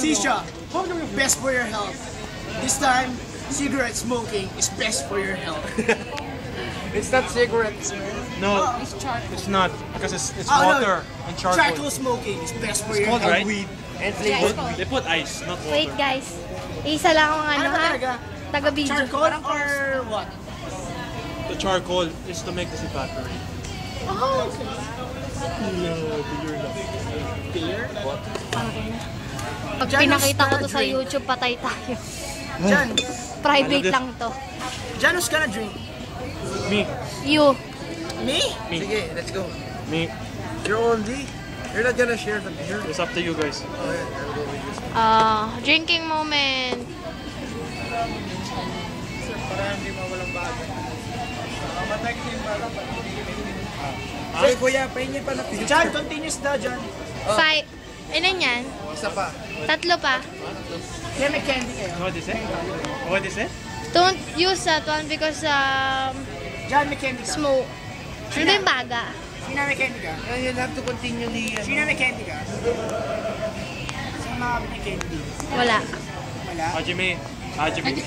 Shisha, best for your health. This time, cigarette smoking is best for your health. It's not cigarettes. No, it's not because it's water and charcoal. Charcoal smoking is best for your cold, health. right? Weed. And They put ice, not water. Wait guys, isa lang ang Ano ba talaga? taga-video. Charcoal or what? The charcoal is to make this evaporate. Oh, okay. No, beer lang. Beer? Pag pinakita ko to sa YouTube, patay tayo. Jan, Private lang to. Jan, who's gonna drink? Me. You. Me? Me. Sige, let's go. Me. You're only. You're not gonna share the beer. It's up to you guys. Alright, I'll go with this. Drinking moment. Para hindi mawalang bago. Mamatay din para Huh? kuya, pahingi pa na pizza. Jan, continuous daw, Jan. Five. Ilan yan? Isa pa. Tatlo pa. Kaya may candy kayo. What is it? What is it? Don't use that one because Jan, may candy ka. smoke. Ano yung baga? Sino may candy ka? You'll have to continually. Sino may candy ka? Sino makakabit ng candy? Wala. Wala? Hajime. Hajime.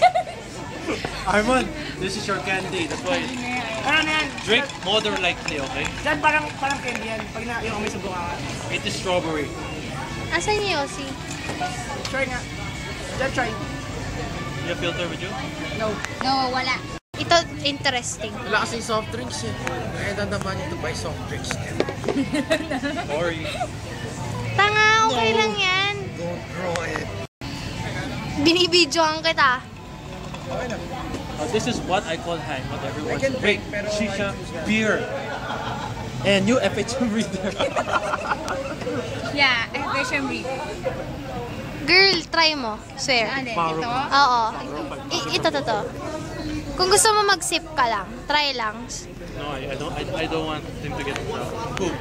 Armon, this is your candy. That's why. Ano na yan? Drink moderately, okay? Jan, parang candy yan. Pag na yung may subukan. It is strawberry. Asan yung Yossi? Try nga. Jan, try. You have filter with you? No. No, wala. Ito, interesting. Wala kasing soft drinks eh. Kaya dandaman niyo to buy soft drinks. Sorry. Tanga, okay lang yan. Don't draw it. Binibidyoan kita. Okay lang. This is what I call hang. Not everyone. I can drink, Wait, pero shisha, I choose that. beer. And you FHM reader. Yeah, FHM read. Girl, try mo. Swear. Ano, Paro. ito? Oo. Ito. Kung gusto mo mag-sip ka lang, try lang. No, I don't want him to get drunk. Cool.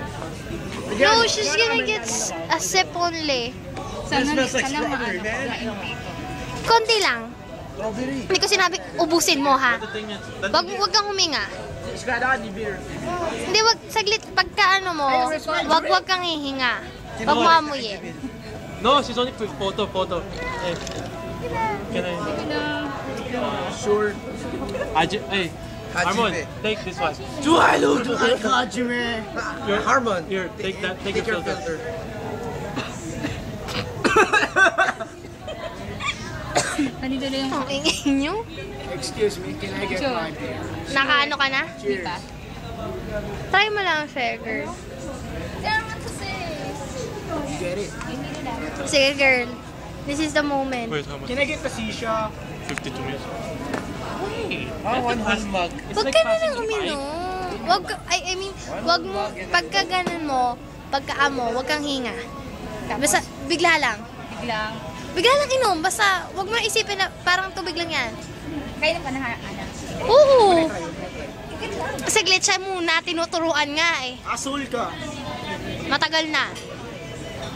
No, she's gonna get a sip only. Sana smells like maano. strawberry, Konti lang. Strawberry. Hindi ko sinabi, ubusin mo ha. The thing is, Wag kang huminga. Sigurado ka di beer. Hindi, wag, saglit, pagka ano mo, wag kang hihinga. Wag mo amuyin. no, she's only for photo. Hey. Can I? Sure. Hey, Armon, take this one. Duhalo, Hajime. Harmon. Here, take that. Take Take your your filter. filter. Nandito na yung Ang ingay nyo. Excuse me, can I get Sure. my beer? Nakaano ka na? Cheers. Try mo lang, fair girl. You get it? Sige, girl. This is the moment. Wait, how much? Can I get the shisha? 52 minutes. Wait. One whole mug. It's Wag like ka na passing lang the uminom. mic. Wag, I mean, wag mo, pagka ganun mo, pagka amo, wag kang hinga. Basta, bigla lang. biglang. Bigla lang inom, basta, wag mo na isipin na parang tubig lang yan. Kailan pa anak? Oo. Saglit siya muna, tinuturuan nga eh. Asul ka. Matagal na.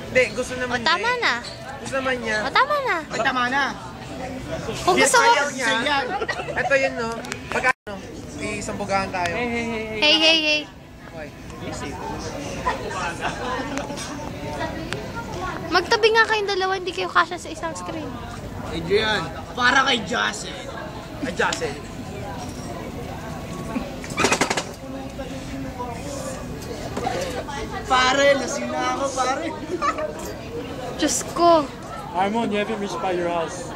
Hindi, gusto O, naman tama niya. na. Gusto naman niya. O, tama na. Ay, tama na. Kung gusto mo, Ayaw niya. Isa yan. Ito yun, no? Pag ano, isambugahan tayo. hey. Okay. Magtabi nga kayong dalawa, hindi kayo kasya sa isang screen. Adrian, para kay Jocelyn. Adjust it. Pare, lasing na ako, pare. Diyos ko. Armon, you haven't reached by your house.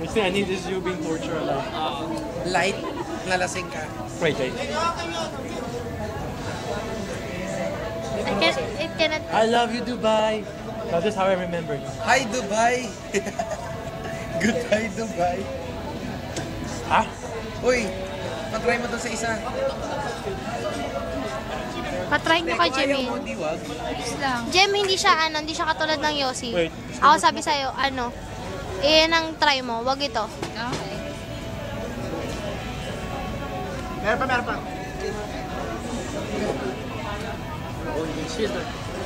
The thing I need is you being tortured alive. Light, nalasing ka. Wait. It cannot. I love you, Dubai. Now this is how I remember you. Hi, Dubai! Goodbye, Dubai. Ah? Uy, patry mo dun sa isa. Patry mo kay Kung ayaw Jemmy. mo, di wag. Ayos lang. Jem, hindi siya katulad ng Yossi. Wait. Ako sabi sa'yo, iyan ang try mo, wag ito. Okay. Meron pa.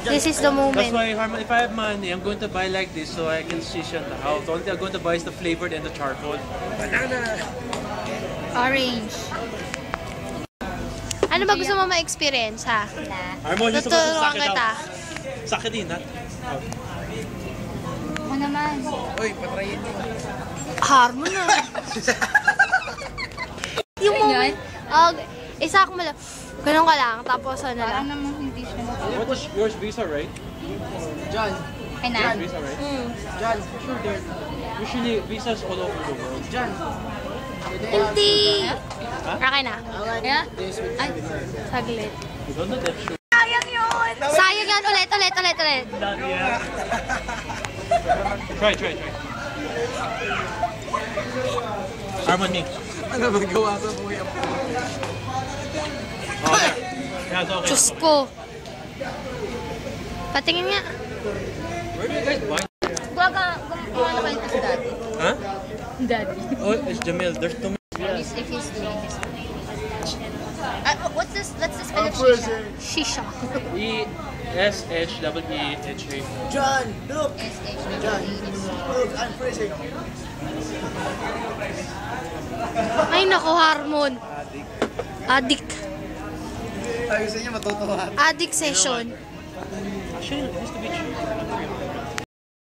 This is the That's moment. why, Harmon, if I have money, I'm going to buy like this so I can shisha in the house. The only thing I'm going to buy is the flavored and the charcoal. Banana! Orange. Ano ba gusto mo ma-experience, ha? Harmon, you're supposed to Tuturuan suck it kita. out. Suck it in, ha? Yan. Uy, patrayin niyo. Harmon na. Yung moment. Isa mo lang. Ganun ka lang. Tapos ano Parang lang. naman hindi siya. What was yours visa, right? John, Ay na. Visa, right? John, Sure, they're usually visas all over the world. John. Hindi. Akin na. Yeah? This with Ay. Saglit. You don't know that sure. Sayang yun. Sayang yan. Ulit. Try. Harmony. Ano ba gawa sa buhay ako? Oh, there. Yeah, it's okay. Diyos ko. Patingin nga. Where do you guys buy? Gumano kayo sa daddy? Huh? Daddy. Oh, it's Jamil. There's too many. If he's doing his what's this? Let's just Our finish shisha. person. Shisha. ESHEEHA. John, look. S-H-A-D. Look, I'm freezing. Ay nako, Harmon. Addict. Ay, gusto niya matutuwa. Addict session. Actually, it used to be cheap.